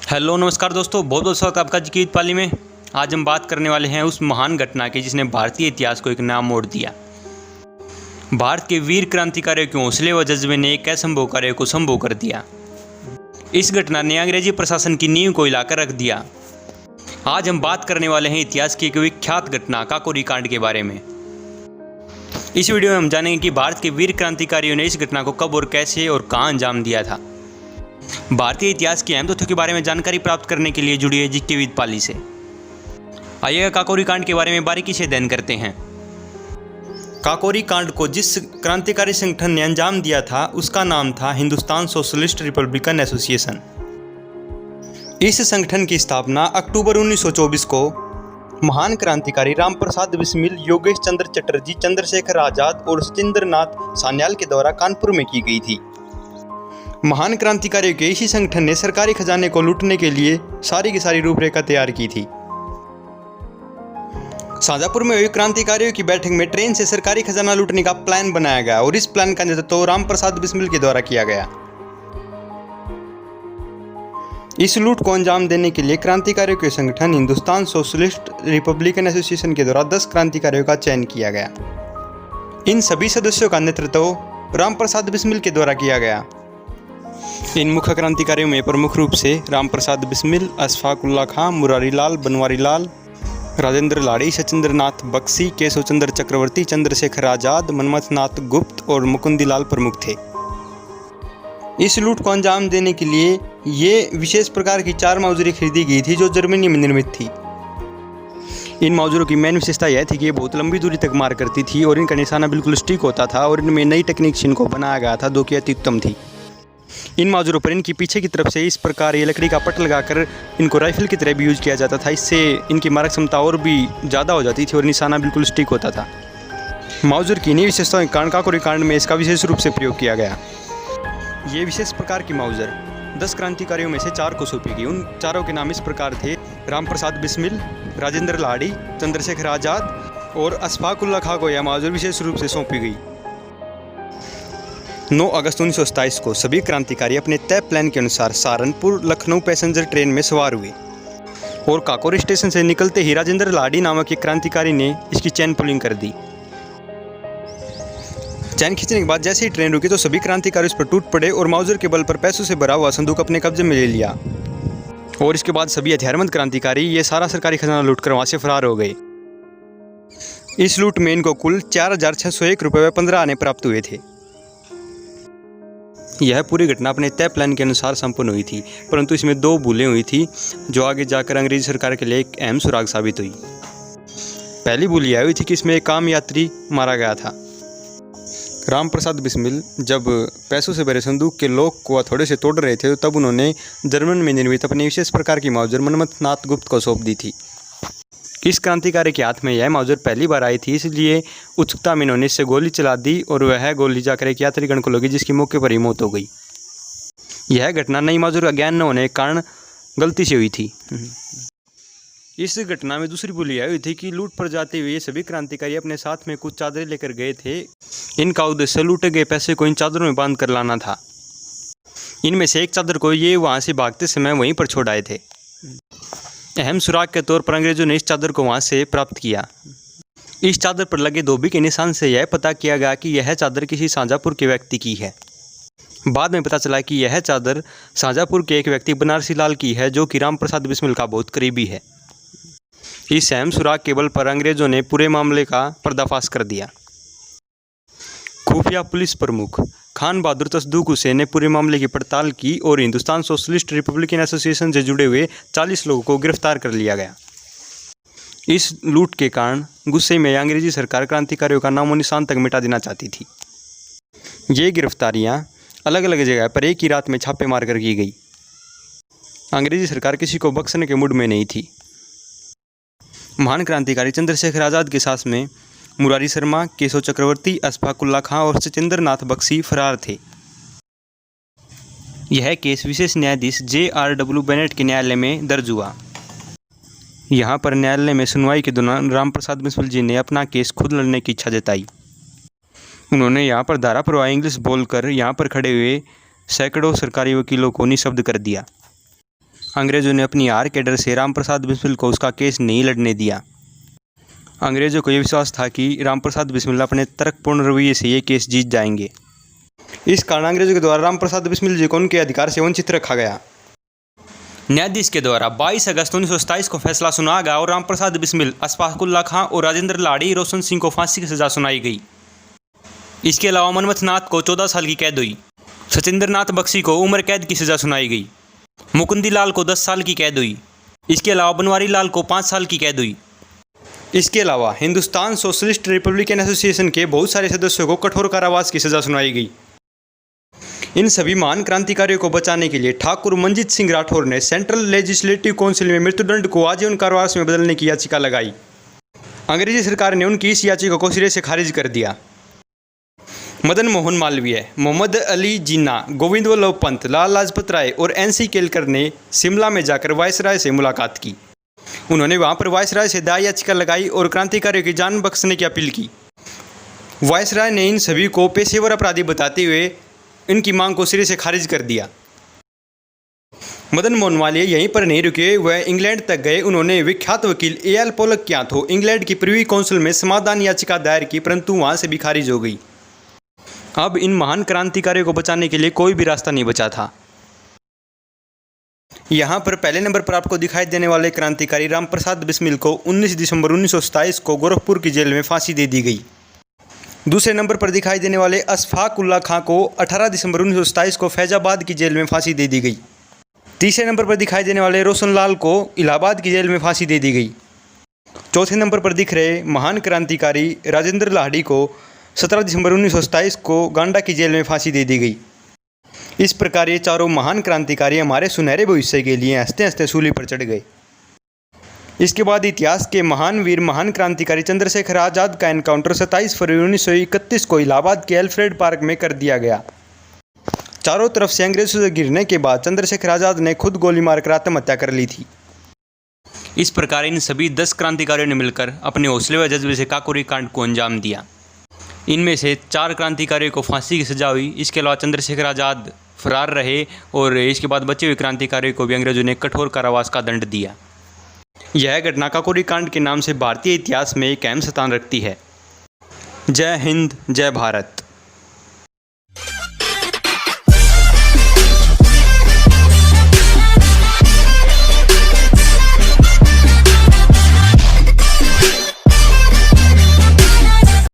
Hello नमस्कार दोस्तों, बहुत बहुत स्वागत आपका जी की पाली में। आज हम बात करने वाले हैं उस महान घटना की जिसने भारतीय इतिहास को एक नया मोड़ दिया। भारत के वीर क्रांतिकारियों के हौसले व जज्बे ने एक असंभव कार्य को संभव कर दिया। इस घटना ने अंग्रेजी प्रशासन की नींव को हिलाकर रख दिया। आज हम बात करने वाले हैं इतिहास की एक विख्यात घटना काकोरी कांड के बारे में। इस वीडियो में हम जानेंगे कि भारत के वीर क्रांतिकारियों ने इस घटना को कब और कैसे और कहां अंजाम दिया था। भारतीय इतिहास के अहम तथ्यों के बारे में जानकारी प्राप्त करने के लिए जुड़िए जीके विद पाली से। आइए काकोरी कांड के बारे में बारीकी से अध्ययन करते हैं। काकोरी कांड को जिस क्रांतिकारी संगठन ने अंजाम दिया था उसका नाम था हिंदुस्तान सोशलिस्ट रिपब्लिकन एसोसिएशन। इस संगठन की स्थापना अक्टूबर 1924 को महान क्रांतिकारी रामप्रसाद बिस्मिल, योगेश चंद्र चटर्जी, चंद्रशेखर आजाद और सचिंद्र नाथ सान्याल के द्वारा कानपुर में की गई थी। महान क्रांतिकारियों के इसी संगठन ने सरकारी खजाने को लूटने के लिए सारी की सारी रूपरेखा तैयार की थी। शाहजहांपुर में हुई क्रांतिकारियों की बैठक में ट्रेन से सरकारी खजाना लूटने का प्लान बनाया गया और इस प्लान का नेतृत्व रामप्रसाद बिस्मिल के द्वारा किया गया। इस लूट को अंजाम देने के लिए क्रांतिकारियों के संगठन हिंदुस्तान सोशलिस्ट रिपब्लिकन एसोसिएशन के द्वारा 10 क्रांतिकारियों का चयन किया गया। इन सभी सदस्यों का नेतृत्व रामप्रसाद बिस्मिल के द्वारा किया गया। इन मुख्य क्रांतिकारियों में प्रमुख रूप से रामप्रसाद बिस्मिल, अशफाक उल्लाह खां, मुरारी लाल, बनवारी लाल, राजेंद्र लाड़ी, सचिंद्र नाथ बख्शी, केशव चंद्र चक्रवर्ती, चंद्रशेखर आजाद, मनमथ नाथ गुप्त और मुकुंदी लाल प्रमुख थे। इस लूट को अंजाम देने के लिए ये विशेष प्रकार की 4 मौजूरी खरीदी गई थी जो जर्मनी में निर्मित थी। इन मौजूरों की मेन विशेषता यह थी कि ये बहुत लंबी दूरी तक मार करती थी और इनका निशाना बिल्कुल स्टिक होता था और इनमें नई टेक्निक से इनको बनाया गया था जो कि अति उत्तम थी। इन मौजूरों पर इनकी पीछे की तरफ से इस प्रकार ये लकड़ी का पट लगाकर इनको राइफल की तरह भी यूज किया जाता था। इससे इनकी मारक क्षमता और भी ज़्यादा हो जाती थी और निशाना बिल्कुल स्टिक होता था। मौजूर की इन्हीं विशेषताओं के कारण काकोरी कांड में इसका विशेष रूप से प्रयोग किया गया। ये विशेष प्रकार की मौजर 10 क्रांतिकारियों में से 4 को सौंपी गई। उन चारों के नाम इस प्रकार थे: रामप्रसाद बिस्मिल, राजेंद्र लाड़ी, चंद्रशेखर आजाद और अशफाक उल्लाह खां को यह मौजर विशेष रूप से सौंपी गई। 9 अगस्त 1927 को सभी क्रांतिकारी अपने तय प्लान के अनुसार सहारनपुर लखनऊ पैसेंजर ट्रेन में सवार हुए और काकोरी स्टेशन से निकलते ही राजेंद्र लाड़ी नामक एक क्रांतिकारी ने इसकी चैन पुलिंग कर दी। चैन खींचने के बाद जैसे ही ट्रेन रुकी तो सभी क्रांतिकारी उस पर टूट पड़े और मौजर के बल पर पैसों से भरा हुआ संदूक अपने कब्जे में ले लिया और इसके बाद सभी हथियारबंद क्रांतिकारी ये सारा सरकारी खजाना लूटकर वहां से फरार हो गए। इस लूट में इनको कुल 4,601 रुपये व 15 आने प्राप्त हुए थे। यह पूरी घटना अपने तय प्लान के अनुसार संपन्न हुई थी, परंतु इसमें 2 भूलें हुई थी जो आगे जाकर अंग्रेजी सरकार के लिए एक अहम सुराग साबित हुई। पहली भूल यह हुई थी कि इसमें एक आम यात्री मारा गया था। रामप्रसाद बिस्मिल जब पैसों से भरे संदूक के लॉक को थोड़े से तोड़ रहे थे तब उन्होंने जर्मन में निर्मित अपनी विशेष प्रकार की मौजर मनमथ नाथ गुप्त को सौंप दी थी। इस क्रांतिकारी के हाथ में यह मौजर पहली बार आई थी, इसलिए उत्सुकता में इन्होंने इससे गोली चला दी और वह गोली जाकर एक यात्रीगण को लगी जिसकी मौके पर ही मौत हो गई। यह घटना नई मौजूर का ज्ञान न होने के कारण गलती से हुई थी। इस घटना में दूसरी भूल यह हुई थी कि लूट पर जाते हुए ये सभी क्रांतिकारी अपने साथ में कुछ चादरें लेकर गए थे। इनका उद्देश्य लूटे गए पैसे को इन चादरों में बांध कर लाना था। इनमें से एक चादर को ये वहाँ से भागते समय वहीं पर छोड़ आए थे। अहम सुराग के तौर पर अंग्रेजों ने इस चादर को वहां से प्राप्त किया। इस चादर पर लगे धोबी के निशान से यह पता किया गया कि यह चादर किसी शाहजहांपुर के व्यक्ति की है। बाद में पता चला कि यह चादर शाहजहांपुर के एक व्यक्ति बनारसी लाल की है जो कि रामप्रसाद बिस्मिल का बहुत करीबी है। इस अहम सुराग के बल पर अंग्रेजों ने पूरे मामले का पर्दाफाश कर दिया। खुफिया पुलिस प्रमुख खान बहादुर तसदुक हुसैन ने पूरे मामले की पड़ताल की और हिंदुस्तान सोशलिस्ट रिपब्लिकन एसोसिएशन से जुड़े हुए 40 लोगों को गिरफ्तार कर लिया गया। इस लूट के कारण गुस्से में अंग्रेजी सरकार क्रांतिकारियों का नामो निशान तक मिटा देना चाहती थी। ये गिरफ्तारियां अलग अलग जगह पर एक ही रात में छापे मारकर की गई। अंग्रेजी सरकार किसी को बख्शने के मूड में नहीं थी। महान क्रांतिकारी चंद्रशेखर आजाद के साथ में मुरारी शर्मा, केशव चक्रवर्ती, अशफाक उल्लाह खां और सचिंद्र नाथ बख्शी फरार थे। यह केस विशेष न्यायाधीश JRW बेनेट के न्यायालय में दर्ज हुआ। यहाँ पर न्यायालय में सुनवाई के दौरान रामप्रसाद बिस्मिल जी ने अपना केस खुद लड़ने की इच्छा जताई। उन्होंने यहाँ पर धारा प्रवाह इंग्लिश बोलकर यहाँ पर खड़े हुए सैकड़ों सरकारी वकीलों को निःशब्द कर दिया। अंग्रेज़ों ने अपनी हार के डर से रामप्रसाद बिस्मिल को उसका केस नहीं लड़ने दिया। अंग्रेज़ों को यह विश्वास था कि रामप्रसाद बिस्मिल अपने तर्कपूर्ण रवैये से ये केस जीत जाएंगे। इस कारण अंग्रेज़ों के द्वारा रामप्रसाद बिस्मिल जी को उनके अधिकार से वंचित रखा गया। न्यायाधीश के द्वारा 22 अगस्त 1927 को फैसला सुना गया और रामप्रसाद बिस्मिल, अशफाक उल्लाह खां और राजेंद्र लाड़ी रोशन सिंह को फांसी की सजा सुनाई गई। इसके अलावा मनमथ नाथ को 14 साल की कैद हुई। सचिंद्र नाथ बख्शी को उम्र कैद की सजा सुनाई गई। मुकुंदी लाल को 10 साल की कैद हुई। इसके अलावा बनवारी लाल को 5 साल की कैद हुई। इसके अलावा हिंदुस्तान सोशलिस्ट रिपब्लिकन एसोसिएशन के बहुत सारे सदस्यों को कठोर कारावास की सजा सुनाई गई। इन सभी महान क्रांतिकारियों को बचाने के लिए ठाकुर मंजीत सिंह राठौर ने सेंट्रल लेजिस्लेटिव काउंसिल में मृत्युदंड को आजीवन कारावास में बदलने की याचिका लगाई। अंग्रेजी सरकार ने उनकी इस याचिका को सिरे से खारिज कर दिया। मदन मोहन मालवीय, मोहम्मद अली जिन्ना, गोविंद वल्लभ पंत, लाला लाजपत राय और NC केलकर ने शिमला में जाकर वायसराय से मुलाकात की। उन्होंने वहां पर वायसराय से दायर याचिका लगाई और क्रांतिकारियों की जान बख्शने की अपील की। वायसराय ने इन सभी को पेशेवर अपराधी बताते हुए इनकी मांग को सिरे से खारिज कर दिया। मदन मोहन मालवीय यहीं पर नहीं रुके, वह इंग्लैंड तक गए। उन्होंने विख्यात वकील A.L. पोलक के हाथों इंग्लैंड की प्रिवी काउंसिल में समाधान याचिका दायर की, परंतु वहां से भी खारिज हो गई। अब इन महान क्रांतिकारियों को बचाने के लिए कोई भी रास्ता नहीं बचा था। यहाँ पर पहले नंबर पर आपको दिखाई देने वाले क्रांतिकारी रामप्रसाद बिस्मिल को 19 दिसंबर 1927 को गोरखपुर की जेल में फांसी दे दी गई। दूसरे नंबर पर दिखाई देने वाले अशफाक उल्लाह खां को 18 दिसंबर 1927 को फैजाबाद की जेल में फांसी दे दी गई। तीसरे नंबर पर दिखाई देने वाले रोशन लाल को इलाहाबाद की जेल में फांसी दे दी गई। चौथे नंबर पर दिख रहे महान क्रांतिकारी राजेंद्र लाड़ी को 17 दिसंबर 1927 को गांडा की जेल में फांसी दे दी गई। इस प्रकार ये चारों महान क्रांतिकारी हमारे सुनहरे भविष्य के लिए हंसते हंसते सूली पर चढ़ गए। इसके बाद इतिहास के महान वीर महान क्रांतिकारी चंद्रशेखर आज़ाद का एनकाउंटर 27 फरवरी 1931 को इलाहाबाद के एल्फ्रेड पार्क में कर दिया गया। चारों तरफ से अंग्रेजों से गिरने के बाद चंद्रशेखर आज़ाद ने खुद गोली मारकर आत्महत्या कर ली थी। इस प्रकार इन सभी 10 क्रांतिकारियों ने मिलकर अपने हौसले व जज्बे से काकोरी कांड को अंजाम दिया। इनमें से 4 क्रांतिकारियों को फांसी की सजा हुई। इसके अलावा चंद्रशेखर आज़ाद फरार रहे और इसके बाद बचे हुए क्रांतिकारियों को भी अंग्रेजों ने कठोर कारावास का दंड दिया। यह घटना काकोरी कांड के नाम से भारतीय इतिहास में एक अहम स्थान रखती है। जय हिंद, जय भारत।